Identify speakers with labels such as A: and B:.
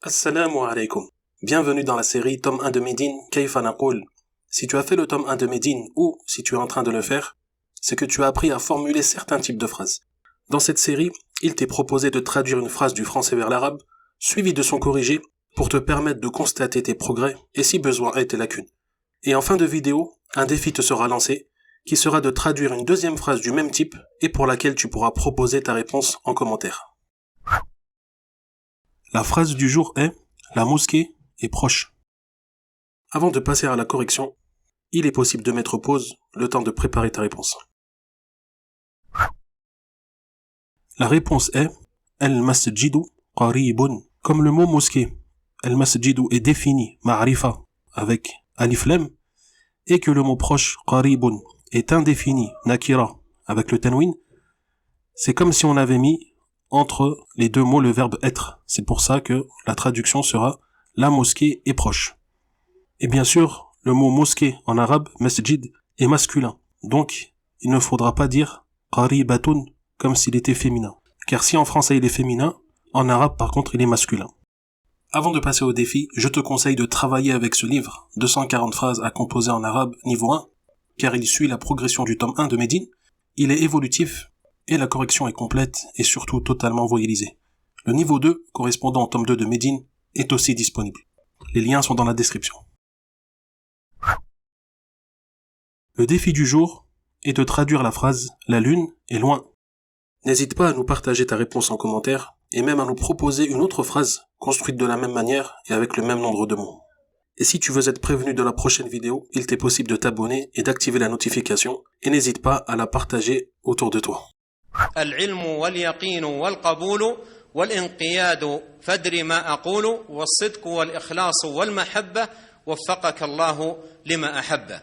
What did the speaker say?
A: Assalamu alaikum. Bienvenue dans la série tome 1 de Médine, Kayfa Naqoul. Si tu as fait le tome 1 de Médine ou si tu es en train de le faire, c'est que tu as appris à formuler certains types de phrases. Dans cette série, il t'est proposé de traduire une phrase du français vers l'arabe, suivie de son corrigé, pour te permettre de constater tes progrès et si besoin est tes lacunes. Et en fin de vidéo, un défi te sera lancé, qui sera de traduire une deuxième phrase du même type et pour laquelle tu pourras proposer ta réponse en commentaire. La phrase du jour est « La mosquée est proche ». Avant de passer à la correction, il est possible de mettre pause le temps de préparer ta réponse. La réponse est « Al-masjidu qaribun ». Comme le mot mosquée, Al-masjidu est défini, ma'rifa, avec alif lam, et que le mot proche, qaribun, est indéfini, nakira, avec le tanwin, c'est comme si on avait mis entre les deux mots le verbe être. C'est pour ça que la traduction sera la mosquée est proche. Et bien sûr, le mot mosquée en arabe, masjid, est masculin. Donc, il ne faudra pas dire qaribatun comme s'il était féminin. Car si en français il est féminin, en arabe par contre il est masculin. Avant de passer au défi, je te conseille de travailler avec ce livre, 240 phrases à composer en arabe niveau 1, car il suit la progression du tome 1 de Médine. Il est évolutif, et la correction est complète et surtout totalement voyellisée. Le niveau 2, correspondant au tome 2 de Médine, est aussi disponible. Les liens sont dans la description. Le défi du jour est de traduire la phrase « La lune est loin ». N'hésite pas à nous partager ta réponse en commentaire et même à nous proposer une autre phrase construite de la même manière et avec le même nombre de mots. Et si tu veux être prévenu de la prochaine vidéo, il t'est possible de t'abonner et d'activer la notification et n'hésite pas à la partager autour de toi.
B: العلم واليقين والقبول والانقياد فادر ما أقول والصدق والإخلاص والمحبة وفقك الله لما أحبه